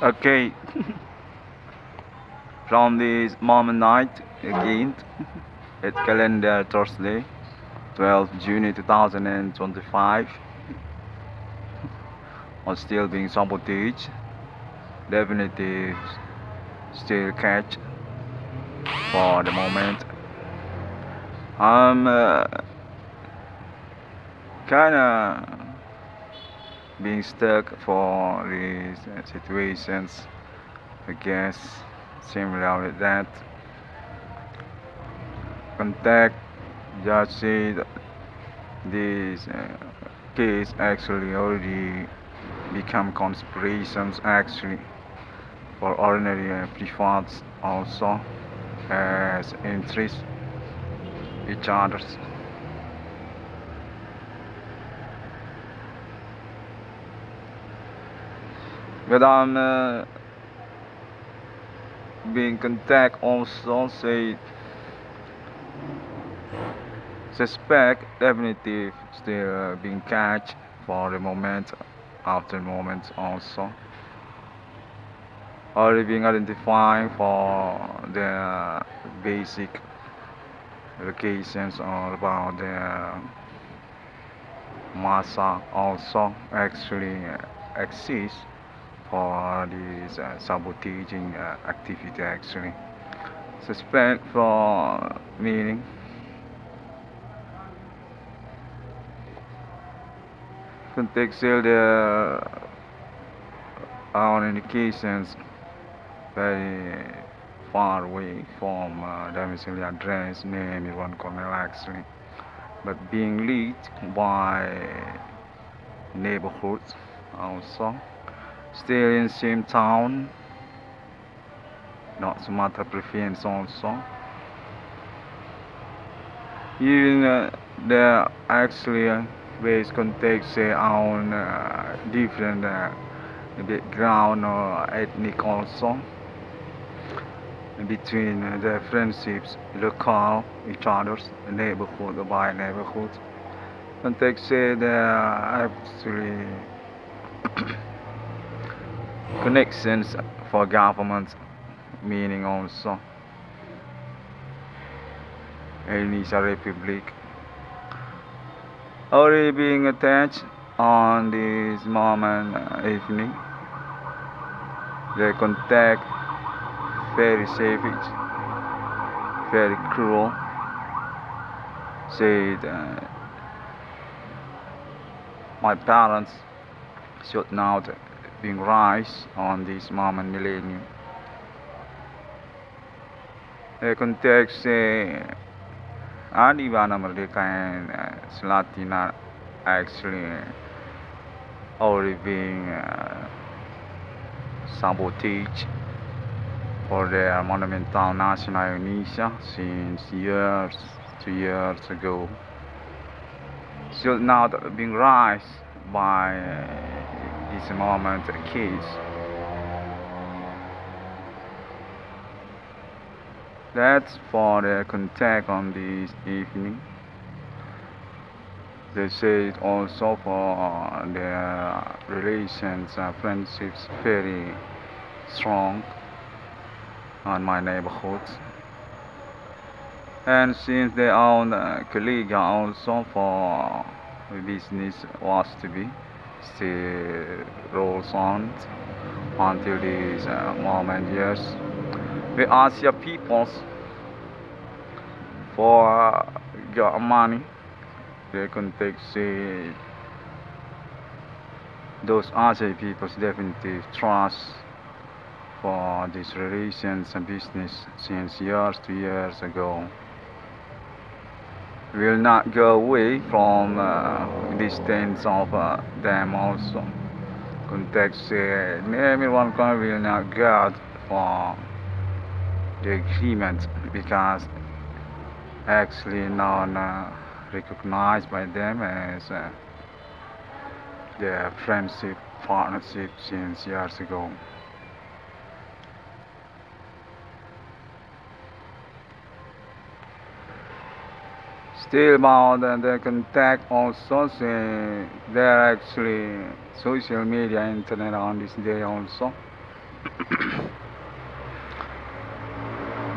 Okay, from this moment night again, at calendar Thursday, 12th June 2025, on still being sabotaged, definitive still catch for the moment. I'm kinda being stuck for these situations, I guess, similar with that. Contact just said this case actually already become conspirations actually for ordinary privates also as interest each others. But I'm being contact also say suspect definitive still being catch for the moment after moment also already being identified for the basic locations all about the massa also actually exists for this sabotaging activity actually suspect for meaning contextual the our indications very far away from domiciliary address name even cornell actually but being leaked by neighborhoods also still in same town not so much preference also even the actually based context on different background or ethnic also between the friendships local each other's neighborhood by neighborhood context there actually connections for government meaning also Indonesia Republic already being attached on this moment evening the contact very savage very cruel said my parents should not being rise on this moment millennium the context Adivana Merdeka and Slatina actually already being sabotaged for their monumental national Indonesia since years, 2 years ago. Should not being raised by this moment case. That's for the contact on this evening. They said also for their relations, friendships very strong on my neighborhood. And since their own colleague also for business was to be still rolls on until this moment yes. We ask your peoples for your money. They can take those Asian people's definitely trust for these relations and business since years, 2 years ago. Will not go away from distance of them also. Context everyone will not guard for the agreement because actually not recognized by them as their friendship partnership since years ago. Still about the contact also say there are actually social media internet on this day also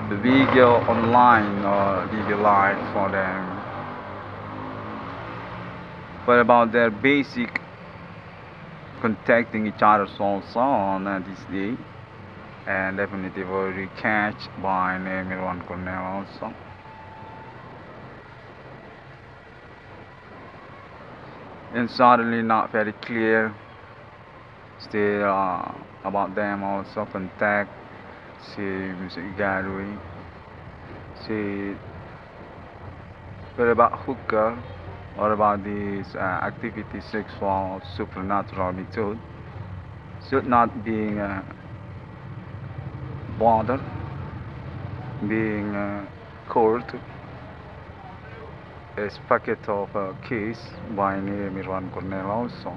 the video online or video live for them, but about their basic contacting each other also on this day, and definitely very catch by name Irwan Cornell also. And suddenly not very clear still about them also contact seems gallery see but about hooker or about this activity sexual supernatural method should not being bothered being court as packet of case by name Irwan Cornell also.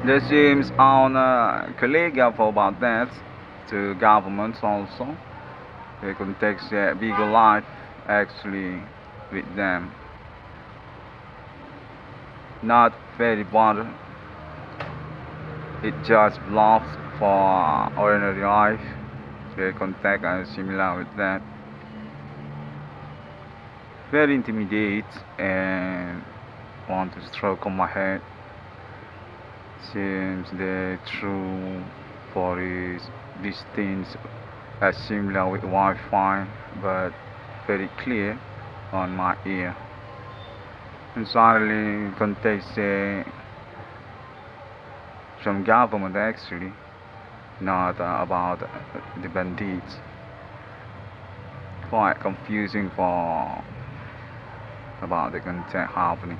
There seems on colleague about that to governments also. They contact bigger life actually with them. Not very bothered. It just belongs for ordinary life. They contact and similar with that. Very intimidate and want to stroke on my head. Seems the true for these things are similar with Wi-Fi, but very clear on my ear. And suddenly context from government actually, not about the bandits. Quite confusing for about the content happening.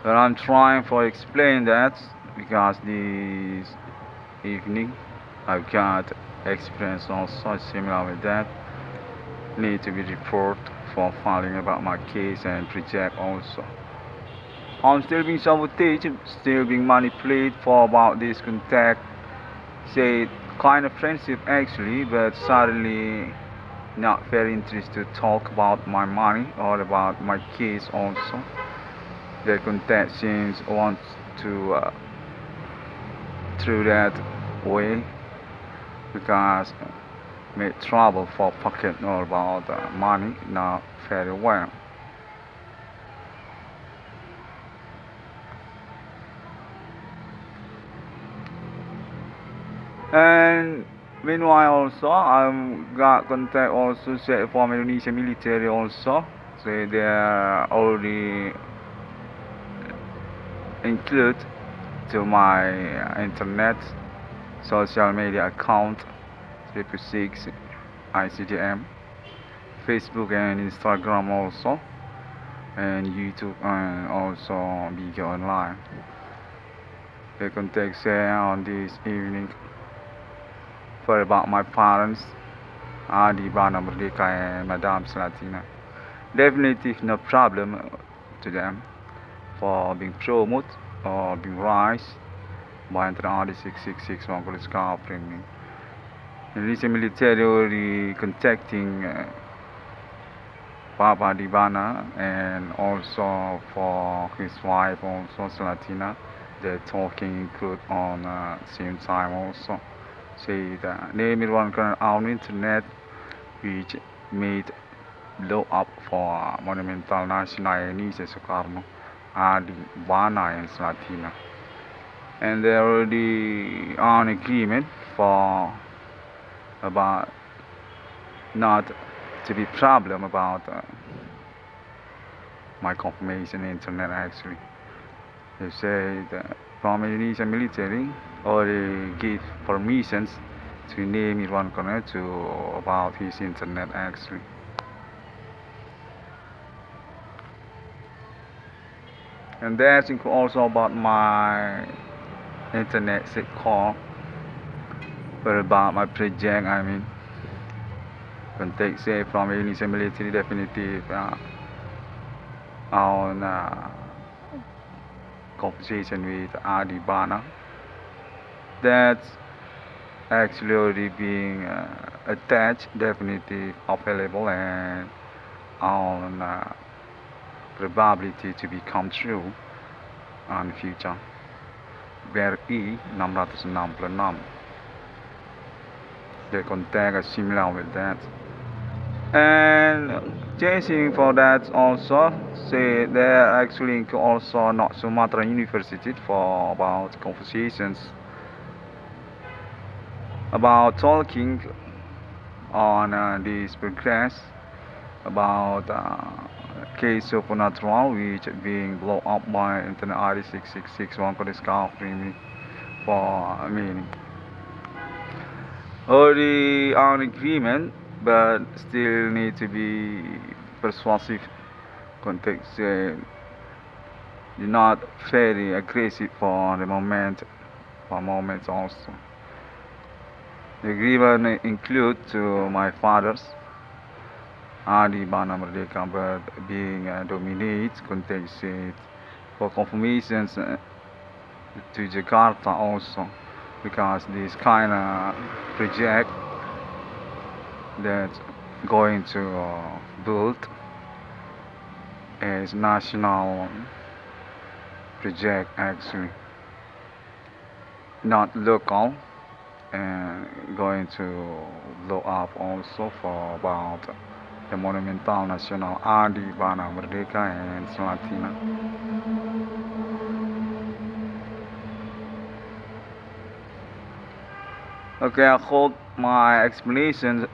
But I'm trying to explain that because this evening I've got experience also similar with that. Need to be reported for filing about my case and project also. I'm still being sabotaged, still being manipulated for about this contact. Say kind of friendship actually, but suddenly not very interested to talk about my money or about my case also. The contact seems want to through that way because make trouble for pocket or about money not very well. And meanwhile also I've got contact also set from Indonesian military also. So they are already include to my internet social media account 326 ICDM, Facebook and Instagram also, and YouTube and also video online. They contact share on this evening for about my parents, Adi Bana Merdeka and Madame Slatina. Definitely no problem to them for being promoted or being raised by Adi 666 Mongolian Premium. The military already contacting Papa Divana and also for his wife also Slatina. They're talking good on same time also. Say that name it one on internet which made blow up for Monumental National Nise Sokarno Adi Bana and Slatina. And they're already on agreement for about not to be problem about my confirmation internet actually. They say that from Indonesian military already give permissions to name Irwan Cornell to about his internet actually. And that's also about my internet set call, but about my project I mean. Contact say from Indonesian military definitive on conversation with Adi Bana. That's actually already being attached, definitely available and on probability to become true in the future. BRI 666. The contact is similar with that. And chasing for that also, say there actually also not Sumatra University for about conversations about talking on this progress about case of natural which being blown up by Internet ID 6661 for discovery for meaning. Already on agreement, but still need to be persuasive context. Not very aggressive for the moment, for moments also. The agreement include to my father's Adi Bana Merdeka, but being dominate context for confirmations to Jakarta also, because this kind of project that's going to build is national project actually, not local, and going to blow up also for about the Monumental National Adi Bana Merdeka and Slatina. Okay, I hope my explanation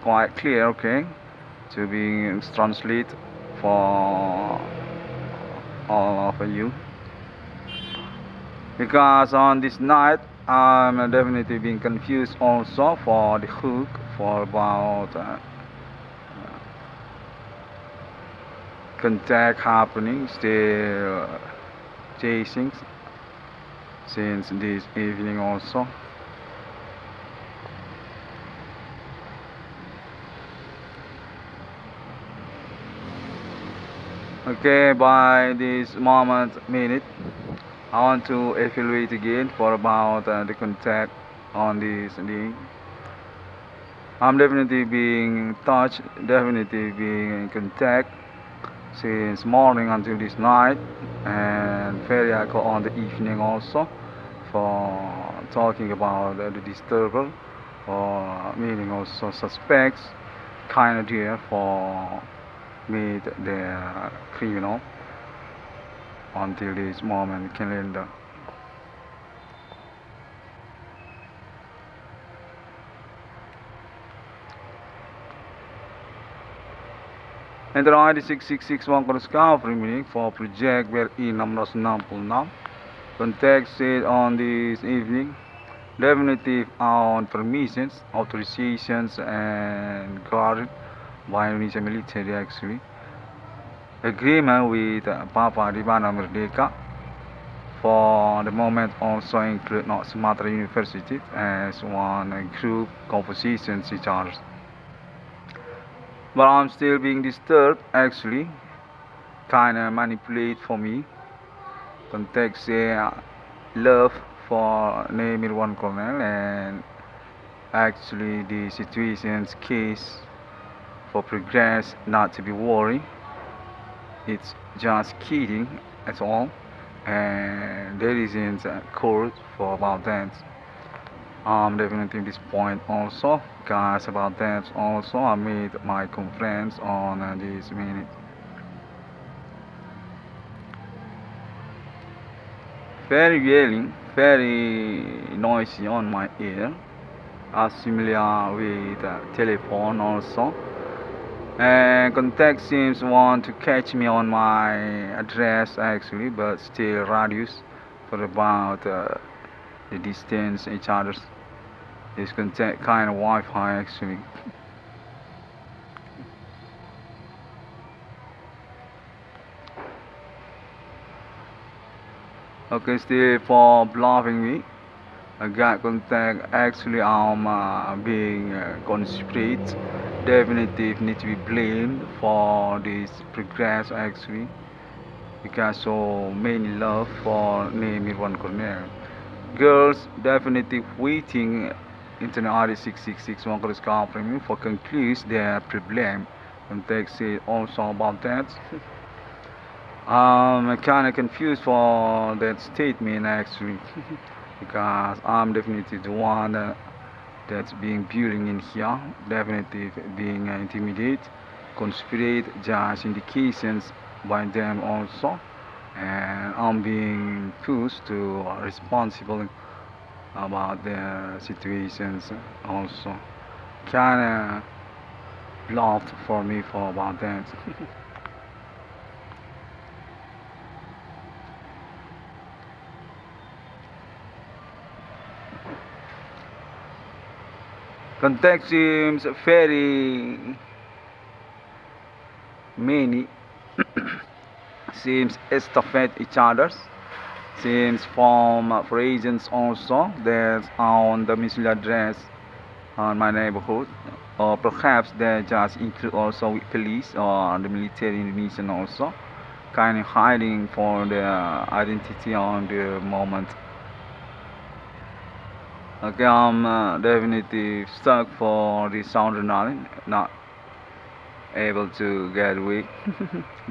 quite clear, okay, to be translated for all of you. Because on this night, I'm definitely being confused also for the hook for about contact happening, still chasing since this evening also. Okay, by this minute, I want to evaluate again for about the contact on this link. I'm definitely being touched, definitely being in contact since morning until this night, and very echo on the evening also for talking about the disturber or meaning also suspects kind of here for meet the criminal until this moment calendar. And the ID 6661 discovery meaning for project BRI 666 context said on this evening definitive on permissions, authorizations and guarded by Indonesia military actually. Agreement with Papa di Bana Merdeka for the moment also include not Sumatra University as one group composition charge. But I'm still being disturbed actually, kinda manipulate for me. Context love for name one colonel and actually the situation's case for progress not to be worried. It's just kidding at all, and there isn't a court for about that. I'm definitely this point also, because about that also I made my conference on this minute. Very yelling, very noisy on my ear. I'm familiar with telephone also. And contact seems want to catch me on my address actually, but still radius for about the distance each other's. This contact kind of Wi-Fi actually. Okay, still for bluffing me. I got contact actually I'm being conspirated. Definitely need to be blamed for this progress actually, because so many love for name one corner. Girls definitely waiting Internet ID 6661 discovery for conclude their problem. Context say also about that. I'm kind of confused for that statement actually, because I'm definitely the one that's being building in here, definitely being intimidated, conspirate, just indications by them also, and I'm being pushed to responsible about the situations also. Kind of bluffed for me for about that. Context seems very many seems estafette each others seems from phrases also that on the missile address on my neighborhood, or perhaps they just include also with police or the military Indonesian also, kind of hiding for their identity on the moment. Okay, I'm definitely stuck for the sound adrenaline, not able to get away.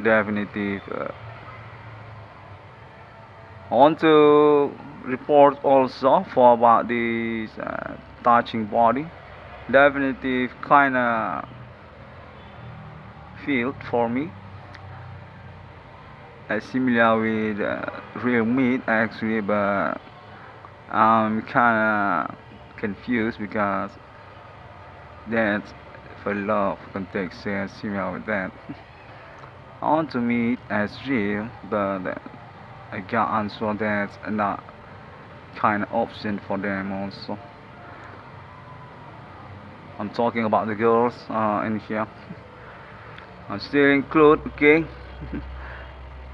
Definitely, I want to report also for about this touching body. Definitely, kind of feel for me similar with real meat actually, but I'm kind of confused because that's for love context says similar with that. I want to meet as real, but I got answer that's not kind of option for them also. I'm talking about the girls in here. I still include, okay.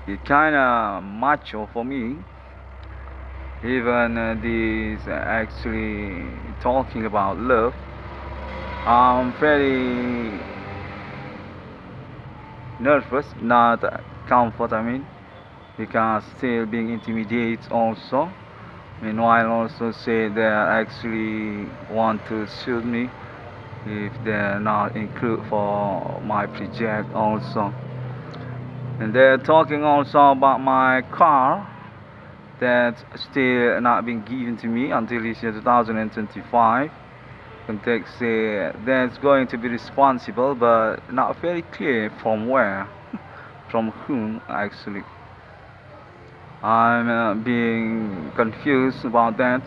It's kind of macho for me. Even this actually talking about love, I'm very nervous, not comfort. I mean, because still being intimidated also. Meanwhile, also say they actually want to shoot me if they're not include for my project also. And they're talking also about my car that's still not been given to me until this year 2025. Context say that's going to be responsible, but not very clear from where, from whom actually. I'm being confused about that.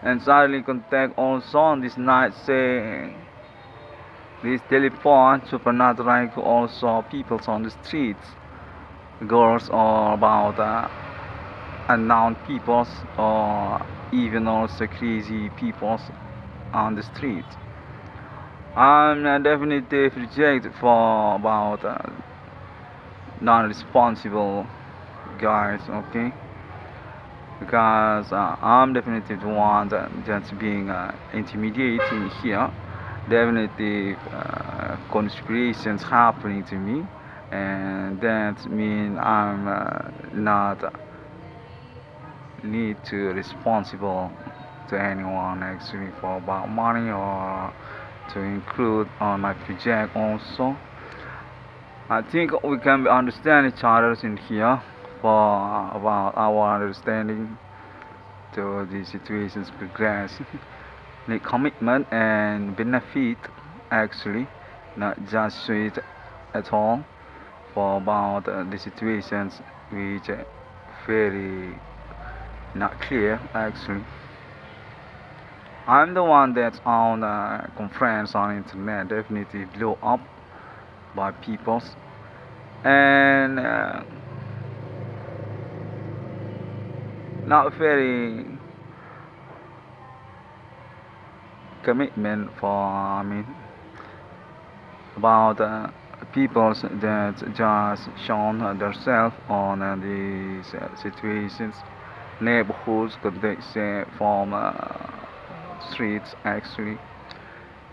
And suddenly contact also on this night say this telephone supernatural to also people on the streets, girls or about unknown peoples or even also crazy peoples on the street. I'm definitely rejected for about non-responsible guys, okay? Because I'm definitely the one that's being intimidating here. Definitely conspirations happening to me, and that means I'm not need to responsible to anyone actually for about money or to include on my project also. I think we can understand each other in here for about our understanding to the situations progress. The commitment and benefit actually, not just sweet at all for about the situations which very not clear actually. I'm the one that's on conference on internet definitely blew up by people and not very commitment for I mean about people that just shown themselves on these situations, neighborhoods, could they say from streets actually,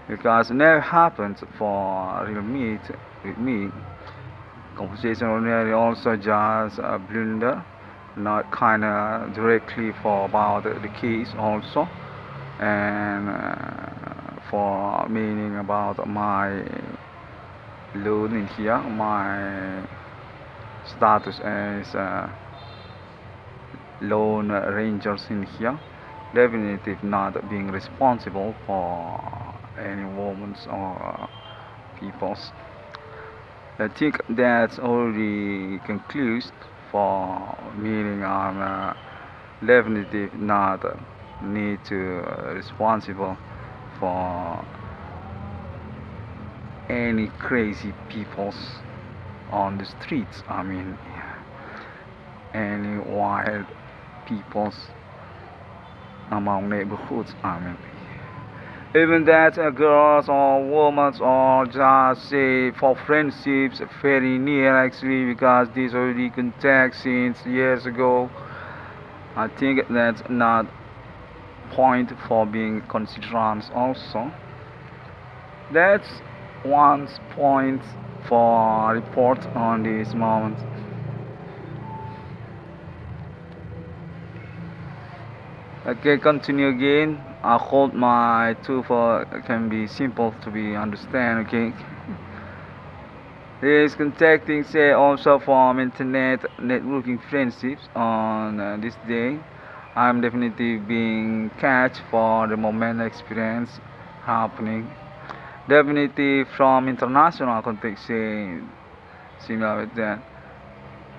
because it never happened for real meet with me. Conversation ordinary also just a blunder, not kind of directly for about the case also, and for meaning about my loan in here, my status as loan rangers in here. Definitely not being responsible for any women's or people's. I think that's already concludes for meaning I'm definitely not need to responsible for any crazy peoples on the streets. I mean, any wild peoples among neighborhoods. I mean, even that girls or women or just say for friendships very near actually, because this already contact since years ago. I think that's not point for being considered also. That's one point for report on this moment. Okay, continue again. I hope my tutor can be simple to be understand. Okay. He is contacting say also from internet networking friendships on this day. I'm definitely being catch for the moment experience happening. Definitely from international context say similar with that.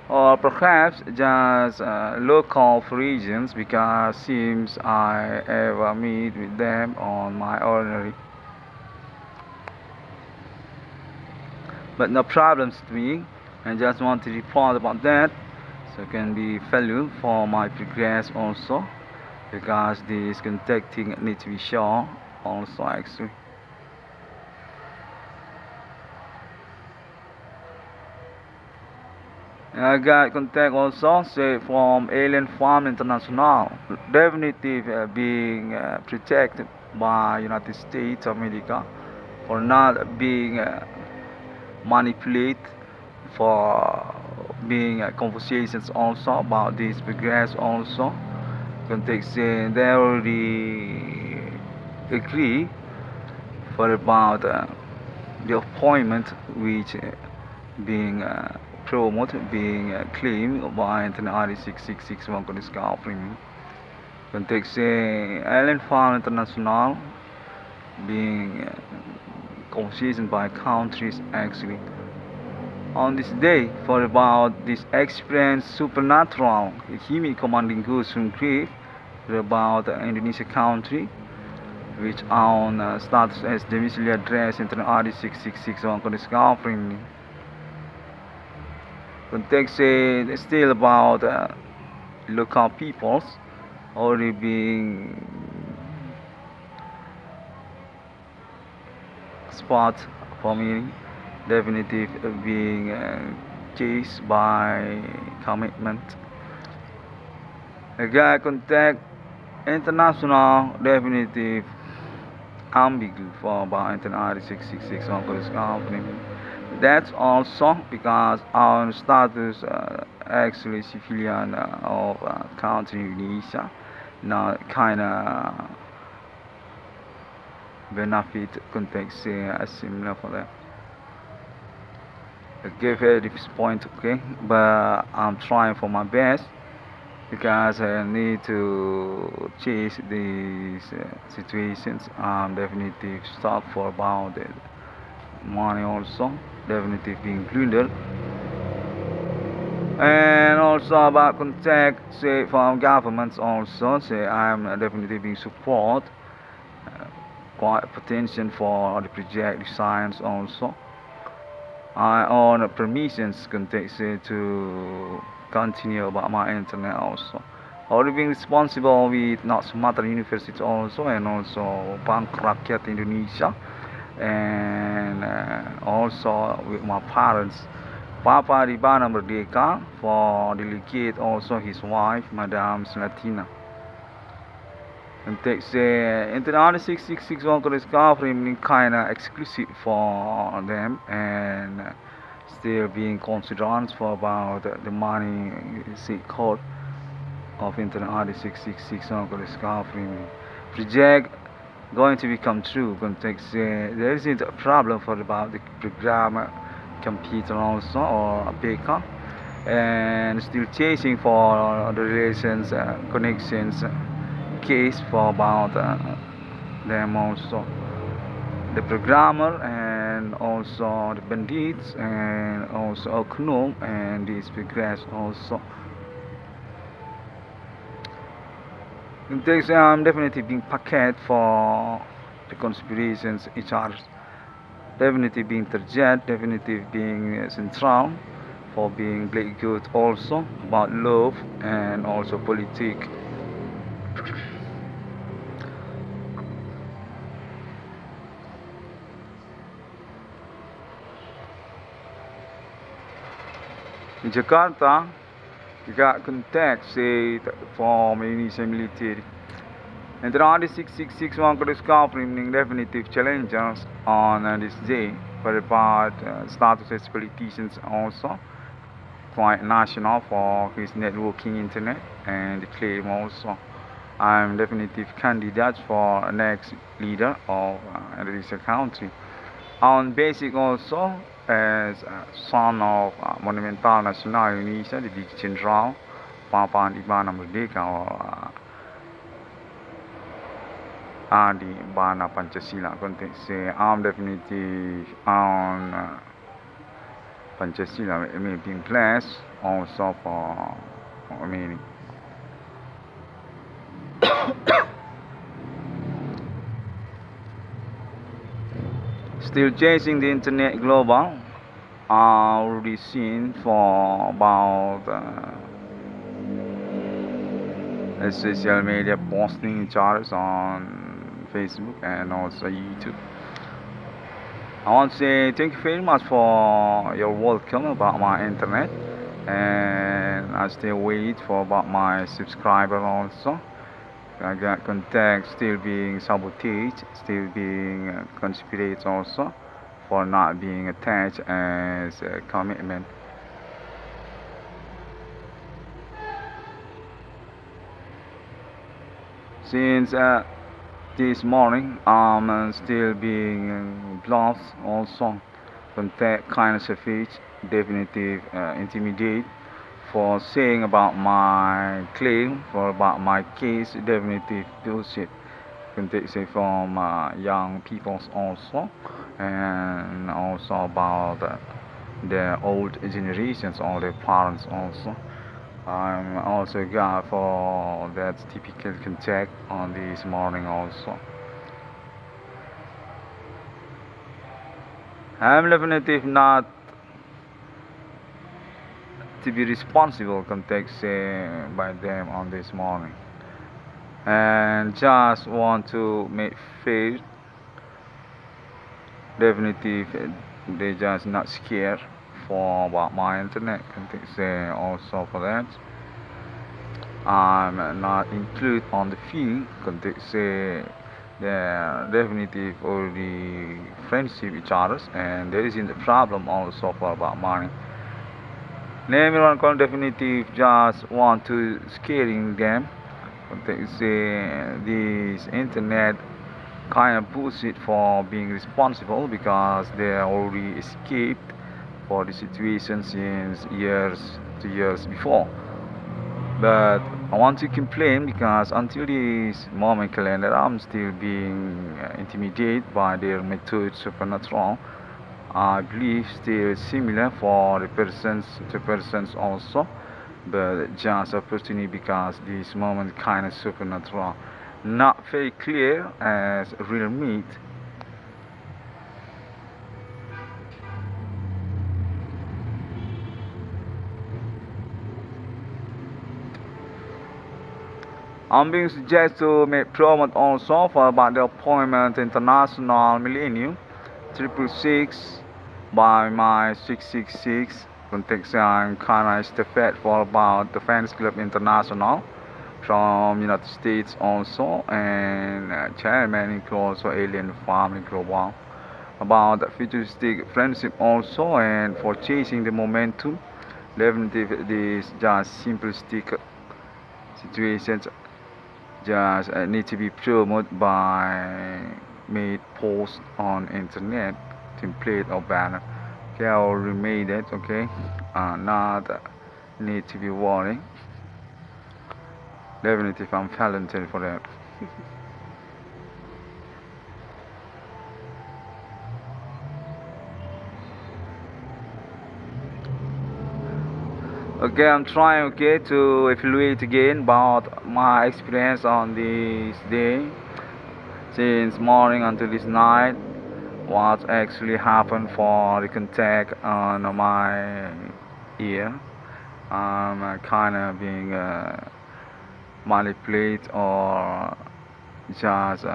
Or perhaps just local regions, because seems I ever meet with them on my ordinary. But no problems to me. I just want to report about that, so can be value for my progress also, because this contacting need to be sure also actually. I got contact also say from Alien Farm International, definitely being protected by United States of America for not being manipulated, for being conversations also about this progress also. Context say they already agree for about the appointment which being promoted, being claimed by NATTIONAL 6661 ko discovery. Context say Island Farm International being conversation by countries actually on this day for about this experience supernatural human commanding goods from Greek for about Indonesia country, which on status as domiciliary address internal 6661 ko discovery. Context say still about local peoples already being spot for me, definitely being chased by commitment. A guy contact international definitely ambigu for about internal 6661 ko discovery. That's also because our status actually civilian of country Indonesia, now kinda benefit context similar for that. I gave it this point, okay, but I'm trying for my best, because I need to chase these situations. I'm definitely stop for about it. Money also definitely being included, and also about contact say from governments also say I'm definitely being support quite potential for the project designs also. I own permissions contact say to continue about my internet also. Already being responsible with not Sumatera University also, and also Bank Rakyat Indonesia, and also with my parents, Papa Ribana Merdeka, for delegate also his wife, Madam Slatina. And takes internal 6661 ko discovery kinda exclusive for them, and still being considered for about the money code of internal 6661 ko discovery project going to become true. Context, there isn't a problem for about the programmer, computer also, or a baker, and still chasing for the relations, connections, case for about them also. The programmer and also the bandits and also Knum and this progress also. There's definitely being packet for the conspirations each other. Definitely being target, definitely being central for being black good also about love and also politics. In Jakarta, you got contact say for Indonesia military. And there are the 666 one could discovering definitive challenges on this day for about status as politicians also quite national for his networking internet and the claim also I'm definitive candidate for next leader of this country. On basic also as son of Monumental Nasional Indonesia, the big general Papa di Mana Merdeka or di Bana Pancasila konteks I'm definitely on Pancasila may be in place also for meaning. Still chasing the internet global already seen for about social media posting charts on Facebook and also YouTube. I want to say thank you very much for your welcome about my internet, and I still wait for about my subscriber also. I got contact still being sabotaged, still being conspirated also for not being attached as a commitment. Since this morning I'm still being blocked also contact kind of speech definitive intimidate for saying about my claim for about my case definitive bullshit contact say from young people also and also about the old generations or their parents also. I'm also got for that typical contact on this morning also. I'm definitely not to be responsible context by them on this morning, and just want to make fair definitive they just not scared for about my internet context also for that I'm not included on the field context the definitive already friendship each others and there isn't a problem also for about money. Everyone can definitive just want to scaring them. This internet kind of bullshit for being responsible because they already escaped for the situation since years to years before. But I want to complain because until this moment calendar I'm still being intimidated by their methods supernatural. I believe still similar for the persons to persons also, but just opportunity because this moment kind of supernatural, not very clear as real meat. I'm being suggested to make promote also for about the appointment international millennium 666 by my 666 context and kind of stafette for about the fans club international from United States also and chairman include also alien family global about the futuristic friendship also and for chasing the momentum definitely this just simplistic situations just need to be promoted by made post on internet template or banner. Okay, I already made it. Okay, not need to be worried. Definitely I'm talented for that. Okay, I'm trying to evaluate again about my experience on this day since morning until this night. What actually happened for the contact on my ear. I'm kind of being manipulated or just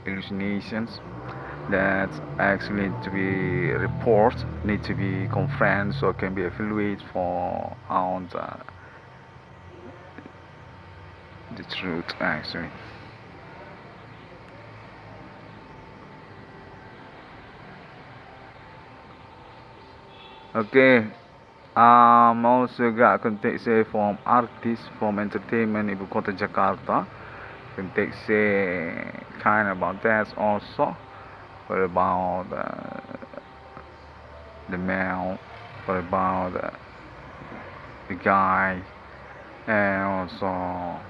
hallucinations that actually need to be reported, need to be confirmed, so can be evaluated for on the truth actually. Okay, also got contact say from artists from entertainment Ibu Kota Jakarta. Contact say kind about that also. What about the male? What about the guy? And also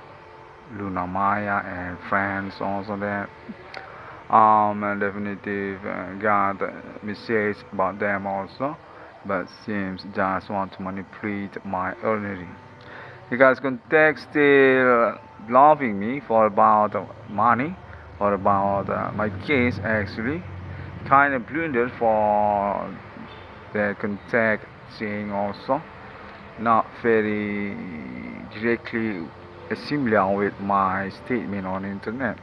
Luna Maya and friends also that. And definitive got message about them also, but seems just want to manipulate my earning. Because context still loving me for about money or about my case actually kind of blunder for the contact saying also not very directly similar with my statement on internet.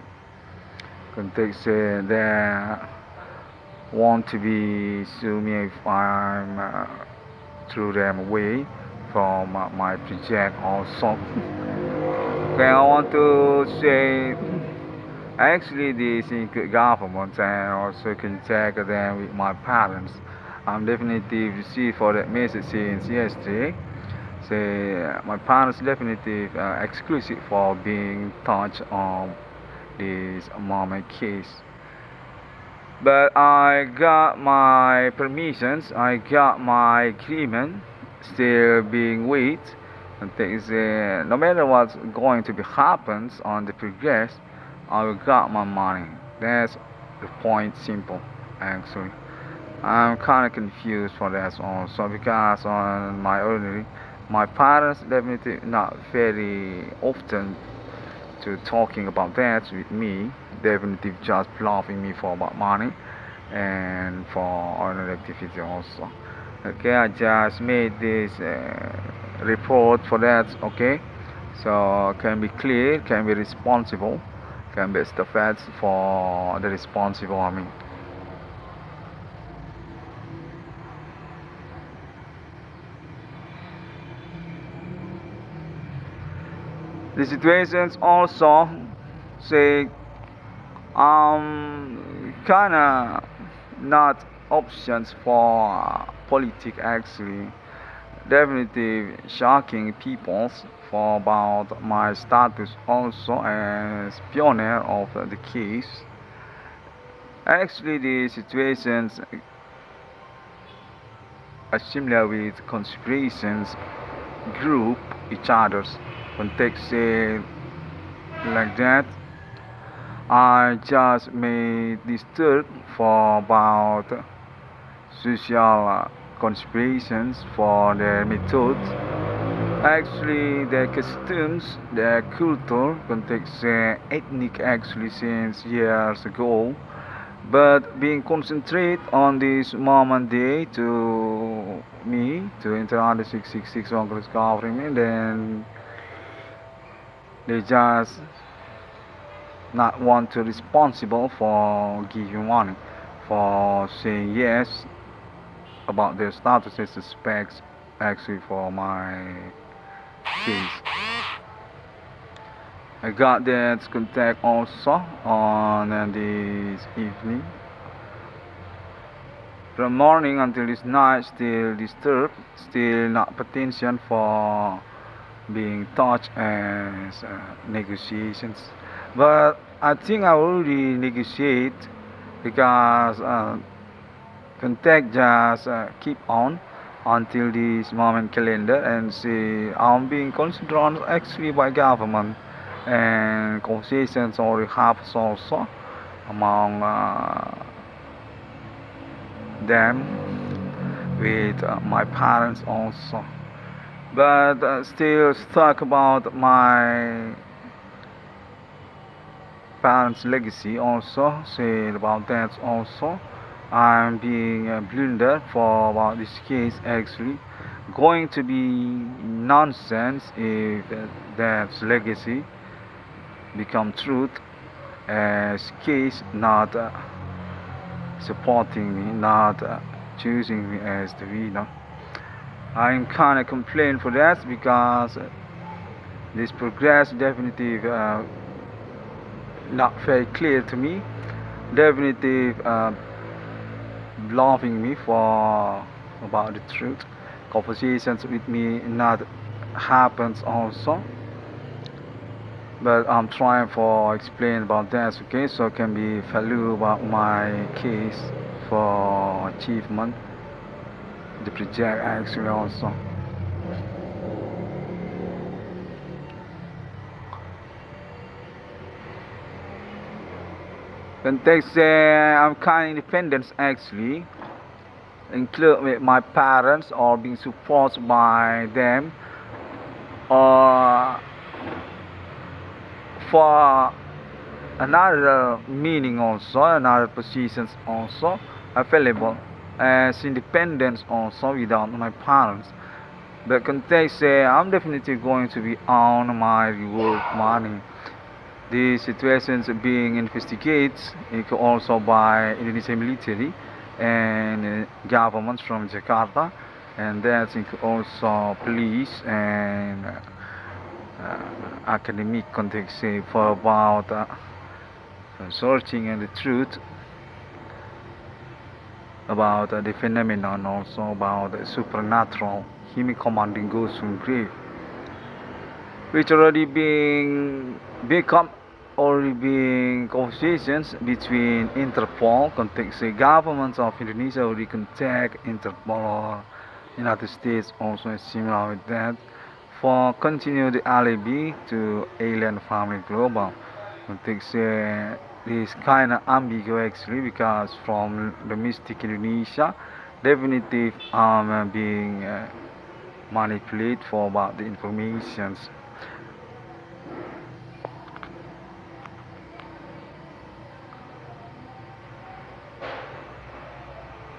Context say they want to be sue me if I'm threw them away from my project also. Okay, I want to say actually the secret government and also contact them with my parents. I'm definitely received for that message since yesterday. Say my parents definitely exclusive for being touched on this moment case. But I got my permissions, I got my agreement, still being wait. And things, no matter what's going to be happens on the progress, I will got my money. That's the point, simple, actually. I'm kind of confused for that also because on my ordinary, my parents definitely not very often to talking about that with me. Definitely just bluffing me for about money and for other activity also. Okay, I just made this report for that. Okay, so can be clear, can be responsible, can be estafette for the responsible. I mean. The situations also say kinda not options for politics actually. Definitely shocking peoples for about my status also as pioneer of the case. Actually, the situations are similar with conspirations group each other's context like that. I just made this third for about social conspirations for their methods. Actually, their customs, their culture, context ethnic actually since years ago. But being concentrate on this moment day to me to enter under 666 Congress government, then they just not want to responsible for giving money, for saying yes about their status as suspects actually for my case. I got that contact also on this evening. From morning until this night still disturbed, still not attention for being touched as negotiations, but I think I already negotiate because contact just keep on until this moment calendar and see I'm being considered on actually by government, and conversations already happens also among them with my parents also, but still stuck about my parents' legacy also. Say about that also. I'm being blundered for about this case actually. Going to be nonsense if that legacy become truth as case not supporting me, not choosing me as the winner. I'm kinda complain for that because this progress definitely not very clear to me. Definitely bluffing me for about the truth. Conversations with me not happens also. But I'm trying for explain about that, okay, so can be value about my case for achievement the project actually also. When they say I'm kind of independent actually include with my parents or being supported by them or for another meaning also, another positions also available as independence also without my parents. But can they say I'm definitely going to be on my reward money. The situations being investigated also by Indonesian military and governments from Jakarta, and that's also police and academic context for about searching and the truth about the phenomenon, also about the supernatural human commanding ghosts from grave, which already being become already being conversations between Interpol, context governments of Indonesia already contact Interpol or United States also is similar with that for continue the alibi to alien family global. Context is kind of ambiguous actually because from the mystic Indonesia definitely being manipulated for about the informations.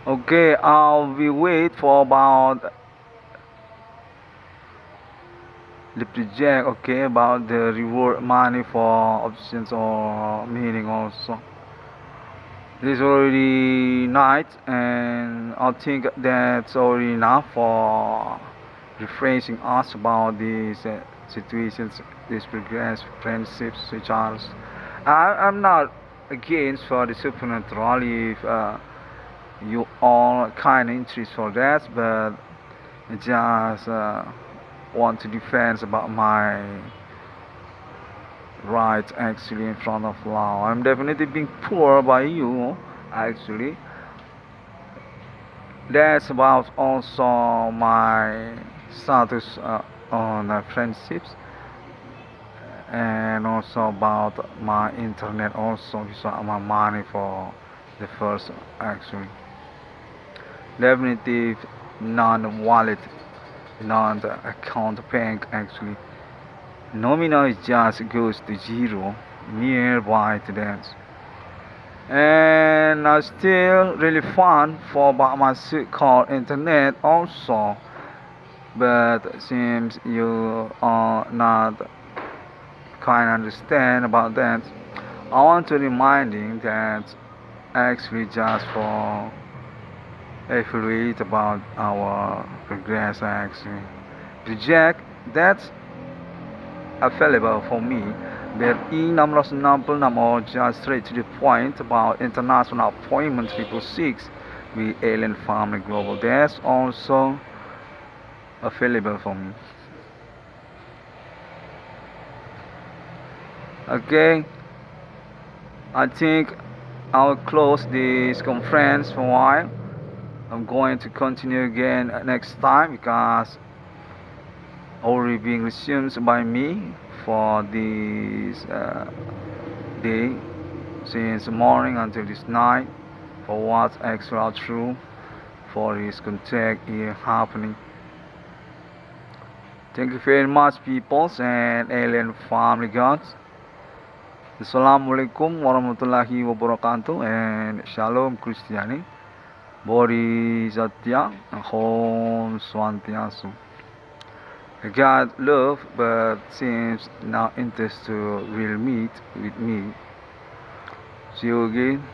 Okay, we wait for about the project, okay, about the reward money for options or meaning also. This is already night and I think that's already enough for rephrasing us about these situations, these progress, friendships, which are. I'm not against for the supernatural if you all kind of interest for that, but just want to defend about my rights actually in front of law. I'm definitely being poor by you actually. That's about also my status on friendships and also about my internet also, so my money for the first actually. Definitely non-wallet, non-account bank actually. Nominal is just goes to zero nearby to that. And I still really fun for about my so-called internet also. But seems you are not quite understand about that. I want to remind you that actually just for evaluate about our progress actually project that's available for me. But E666 or just straight to the point about international appointment 666 with alien family global, that's also available for me. Okay, I think I'll close this conference for a while. I'm going to continue again next time because already being resumed by me for this day since morning until this night for what's extra true for this contact here happening. Thank you very much, peoples and alien family gods. Assalamualaikum warahmatullahi wabarakatuh and Shalom Christiani. Bodhi and Home Swantiasu. God love but seems not interested to will meet with me. See you again.